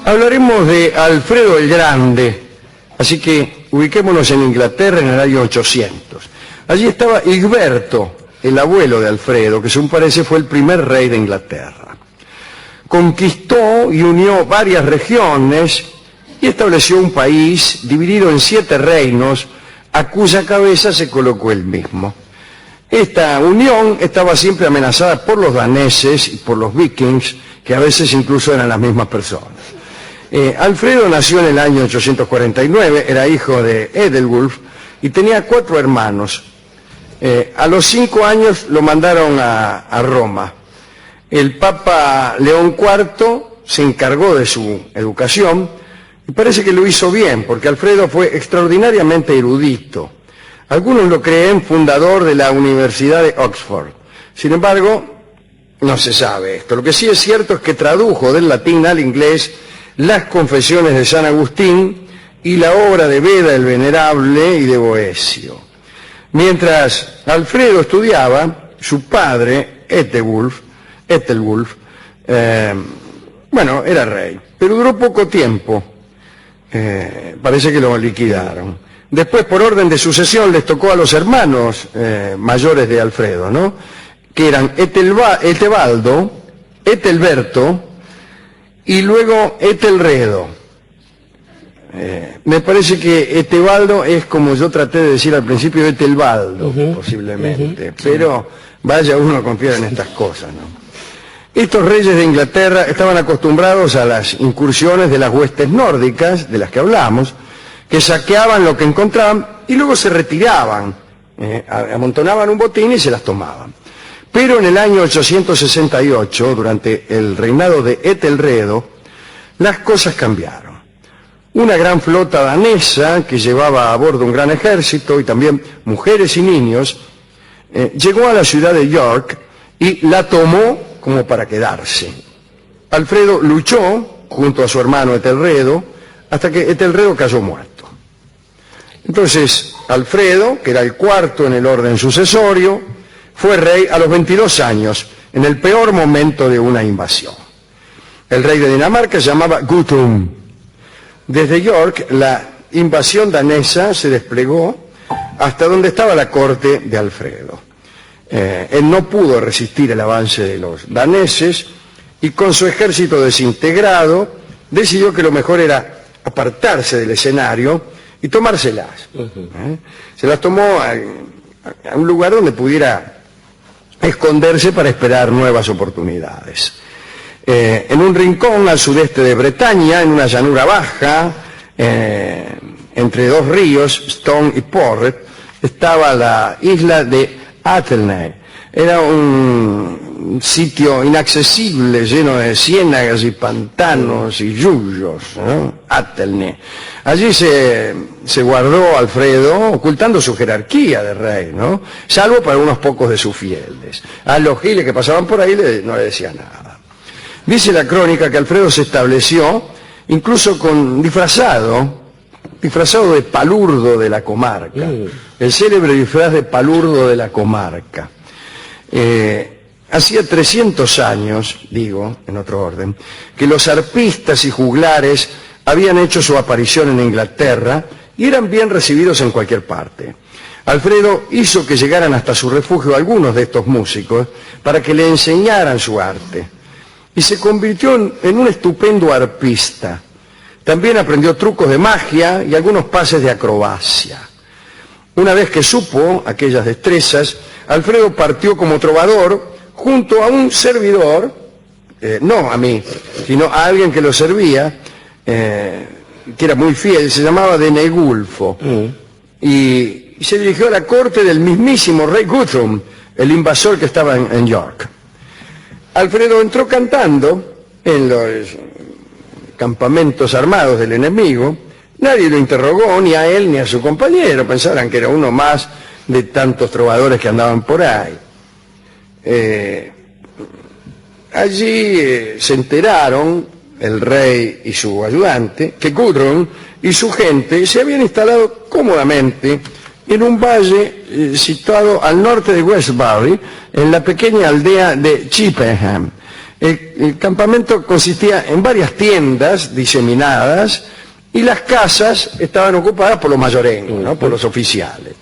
Hablaremos de Alfredo el Grande, así que ubiquémonos en Inglaterra en el año 800. Allí estaba Egberto, el abuelo de Alfredo, que según parece fue el primer rey de Inglaterra. Conquistó y unió varias regiones y estableció un país dividido en 7 reinos, a cuya cabeza se colocó él mismo. Esta unión estaba siempre amenazada por los daneses y por los vikings, que a veces incluso eran las mismas personas. Alfredo nació en el año 849, era hijo de Edelwulf y tenía 4 hermanos. A los 5 años lo mandaron a Roma. El Papa León IV se encargó de su educación y parece que lo hizo bien, porque Alfredo fue extraordinariamente erudito. Algunos lo creen fundador de la Universidad de Oxford. Sin embargo, no se sabe esto. Lo que sí es cierto es que tradujo del latín al inglés las Confesiones de San Agustín y la obra de Beda el Venerable y de Boecio. Mientras Alfredo estudiaba, su padre, Ethelwulf, era rey, pero duró poco tiempo. Parece que lo liquidaron. Después, por orden de sucesión, les tocó a los hermanos mayores de Alfredo, ¿no? Que eran Etebaldo, Etelberto y luego Etelredo. Me parece que Etebaldo es, como yo traté de decir al principio, Etelbaldo, posiblemente. Pero vaya uno a confiar en estas cosas, ¿no? Estos reyes de Inglaterra estaban acostumbrados a las incursiones de las huestes nórdicas, de las que hablamos, que saqueaban lo que encontraban y luego se retiraban, amontonaban un botín y se las tomaban. Pero en el año 868, durante el reinado de Etelredo, las cosas cambiaron. Una gran flota danesa, que llevaba a bordo un gran ejército y también mujeres y niños, llegó a la ciudad de York y la tomó como para quedarse. Alfredo luchó junto a su hermano Etelredo hasta que Etelredo cayó muerto. Entonces, Alfredo, que era el 4º en el orden sucesorio, fue rey a los 22 años, en el peor momento de una invasión. El rey de Dinamarca se llamaba Guthrum. Desde York, la invasión danesa se desplegó hasta donde estaba la corte de Alfredo. Él no pudo resistir el avance de los daneses y con su ejército desintegrado decidió que lo mejor era apartarse del escenario y tomárselas. Se las tomó a un lugar donde pudiera esconderse para esperar nuevas oportunidades. En un rincón al sudeste de Bretaña, en una llanura baja, entre 2 ríos, Stone y Porret, estaba la isla de Athelney. Era un sitio inaccesible, lleno de ciénagas y pantanos y yuyos, ¿no? Athelney. Allí se guardó Alfredo, ocultando su jerarquía de rey, ¿no? Salvo para unos pocos de sus fieles. A los giles que pasaban por ahí no le decía nada. Dice la crónica que Alfredo se estableció incluso disfrazado de palurdo de la comarca, el célebre disfraz de palurdo de la comarca. Hacía 300 años, digo, en otro orden, que los arpistas y juglares habían hecho su aparición en Inglaterra y eran bien recibidos en cualquier parte. Alfredo hizo que llegaran hasta su refugio algunos de estos músicos para que le enseñaran su arte y se convirtió en un estupendo arpista. También aprendió trucos de magia y algunos pases de acrobacia. Una vez que supo aquellas destrezas, Alfredo partió como trovador junto a un servidor, no a mí, sino a alguien que lo servía, que era muy fiel, se llamaba Denegulfo, y se dirigió a la corte del mismísimo rey Guthrum, el invasor que estaba en York. Alfredo entró cantando en los campamentos armados del enemigo. Nadie lo interrogó, ni a él ni a su compañero, pensaran que era uno más de tantos trovadores que andaban por ahí. Allí se enteraron el rey y su ayudante que Guthrum y su gente se habían instalado cómodamente en un valle situado al norte de Westbury, en la pequeña aldea de Chippenham. el campamento consistía en varias tiendas diseminadas y las casas estaban ocupadas por los mayorengos, ¿no? Por los oficiales.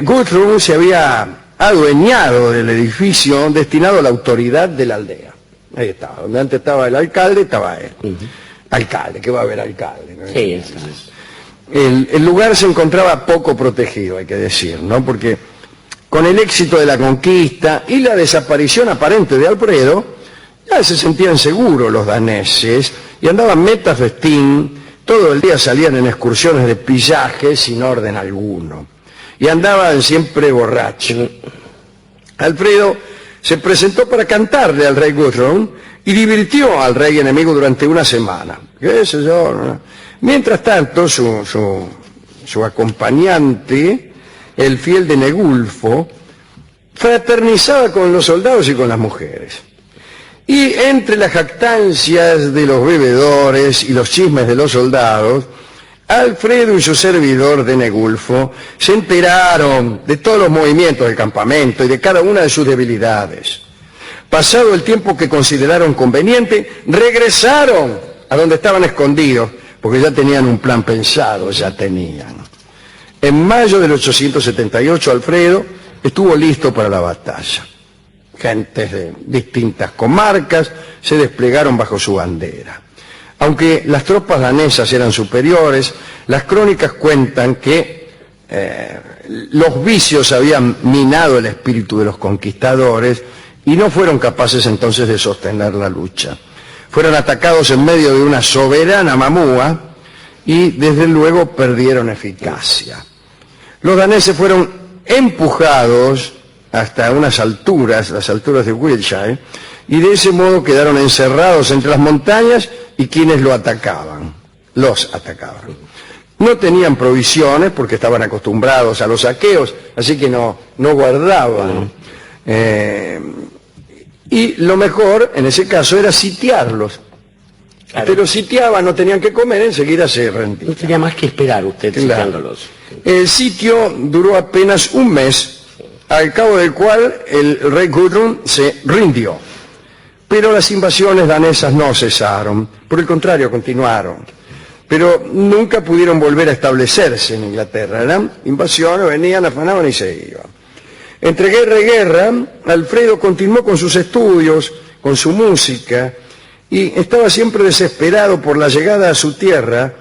Guthrum se había adueñado del edificio destinado a la autoridad de la aldea. Ahí estaba, donde antes estaba el alcalde, estaba él. Alcalde, ¿qué va a haber alcalde? ¿No? Sí, El lugar se encontraba poco protegido, hay que decir, ¿no? Porque con el éxito de la conquista y la desaparición aparente de Alfredo, ya se sentían seguros los daneses y andaban metas festín, todo el día salían en excursiones de pillaje sin orden alguno. Y andaban siempre borrachos. Alfredo se presentó para cantarle al rey Guthrum y divirtió al rey enemigo durante una semana. ¿Qué sé yo? ¿No? Mientras tanto, su acompañante, el fiel de Negulfo, fraternizaba con los soldados y con las mujeres. Y entre las jactancias de los bebedores y los chismes de los soldados, Alfredo y su servidor de Negulfo se enteraron de todos los movimientos del campamento y de cada una de sus debilidades. Pasado el tiempo que consideraron conveniente, regresaron a donde estaban escondidos, porque ya tenían un plan pensado, ya tenían. En mayo del 878, Alfredo estuvo listo para la batalla. Gentes de distintas comarcas se desplegaron bajo su bandera. Aunque las tropas danesas eran superiores, las crónicas cuentan que los vicios habían minado el espíritu de los conquistadores y no fueron capaces entonces de sostener la lucha. Fueron atacados en medio de una soberana mamúa y desde luego perdieron eficacia. Los daneses fueron empujados hasta unas alturas, las alturas de Wiltshire, y de ese modo quedaron encerrados entre las montañas y quienes los atacaban. No tenían provisiones porque estaban acostumbrados a los saqueos, así que no guardaban. Y lo mejor en ese caso era sitiarlos. Claro. Pero sitiaban, no tenían que comer, enseguida se rendían. No tenía más que esperar usted sitiándolos. El sitio duró apenas un mes, al cabo del cual el rey Guthrum se rindió. Pero las invasiones danesas no cesaron, por el contrario, continuaron. Pero nunca pudieron volver a establecerse en Inglaterra. Eran invasiones, venían, afanaban y se iban. Entre guerra y guerra, Alfredo continuó con sus estudios, con su música, y estaba siempre desesperado por la llegada a su tierra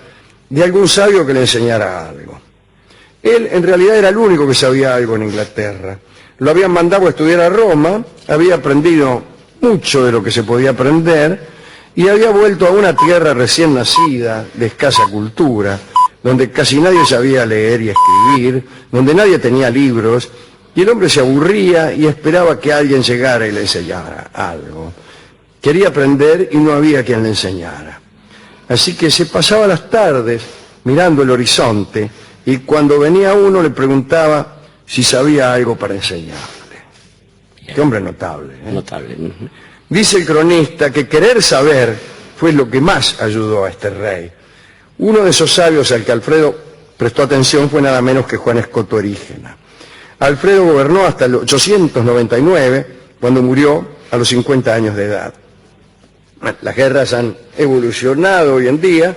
de algún sabio que le enseñara algo. Él en realidad era el único que sabía algo en Inglaterra. Lo habían mandado a estudiar a Roma, había aprendido mucho de lo que se podía aprender y había vuelto a una tierra recién nacida, de escasa cultura, donde casi nadie sabía leer y escribir, donde nadie tenía libros, y el hombre se aburría y esperaba que alguien llegara y le enseñara algo. Quería aprender y no había quien le enseñara. Así que se pasaba las tardes mirando el horizonte y cuando venía uno le preguntaba si sabía algo para enseñarle. Qué hombre notable, ¿eh? Notable. Dice el cronista que querer saber fue lo que más ayudó a este rey. Uno de esos sabios al que Alfredo prestó atención fue nada menos que Juan Escoto Erígena. Alfredo gobernó hasta el 899, cuando murió a los 50 años de edad. Las guerras han evolucionado hoy en día.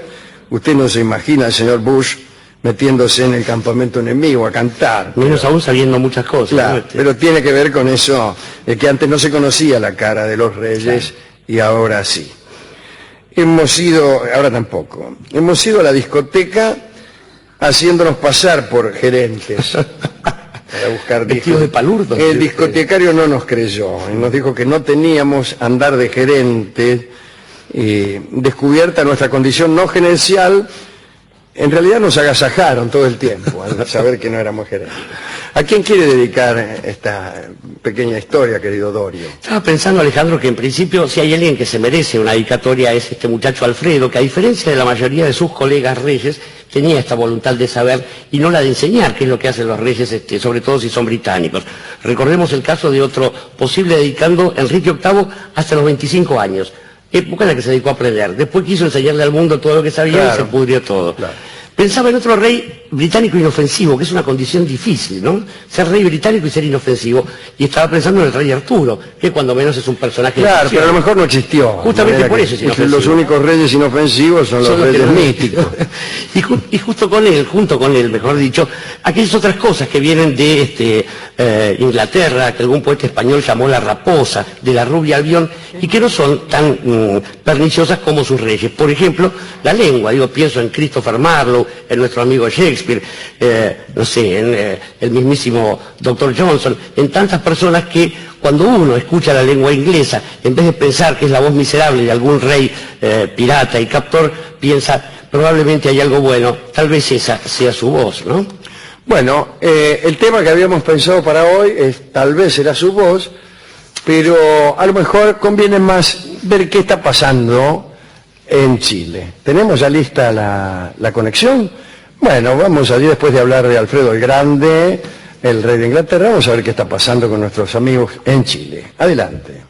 Usted no se imagina al señor Bush metiéndose en el campamento enemigo a cantar. Menos aún sabiendo muchas cosas. Claro, ¿no? pero tiene que ver con eso, de que antes no se conocía la cara de los reyes, claro, y ahora sí. Ahora tampoco, hemos ido a la discoteca haciéndonos pasar por gerentes. Para buscar vestidos de palurdo. El discotecario no nos creyó, y nos dijo que no teníamos andar de gerentes, y descubierta nuestra condición no gerencial, en realidad nos agasajaron todo el tiempo al saber que no éramos gerentes. ¿A quién quiere dedicar esta pequeña historia, querido Dorio? Estaba pensando, Alejandro, que en principio si hay alguien que se merece una dedicatoria es este muchacho Alfredo, que a diferencia de la mayoría de sus colegas reyes, tenía esta voluntad de saber y no la de enseñar, que es lo que hacen los reyes, sobre todo si son británicos. Recordemos el caso de otro posible dedicando, Enrique VIII, hasta los 25 años. Época en la que se dedicó a aprender. Después quiso enseñarle al mundo todo lo que sabía, claro, y se pudrió todo. Claro. Pensaba en otro rey británico inofensivo, que es una condición difícil, ¿no? Ser rey británico y ser inofensivo. Y estaba pensando en el rey Arturo, que cuando menos es un personaje... Claro, pero a lo mejor no existió. Justamente por eso es inofensivo. Los únicos reyes inofensivos son los reyes místicos. Y junto con él, mejor dicho, aquellas otras cosas que vienen de Inglaterra, que algún poeta español llamó la raposa, de la rubia Albión, y que no son tan perniciosas como sus reyes. Por ejemplo, la lengua. Pienso en Christopher Marlowe, en nuestro amigo Shakespeare, no sé, en el mismísimo Dr. Johnson, en tantas personas que cuando uno escucha la lengua inglesa, en vez de pensar que es la voz miserable de algún rey pirata y captor, piensa, probablemente hay algo bueno, tal vez esa sea su voz, ¿no? Bueno, el tema que habíamos pensado para hoy es, tal vez será su voz, pero a lo mejor conviene más ver qué está pasando en Chile. ¿Tenemos ya lista la conexión? Bueno, vamos allí después de hablar de Alfredo el Grande, el rey de Inglaterra, vamos a ver qué está pasando con nuestros amigos en Chile. Adelante.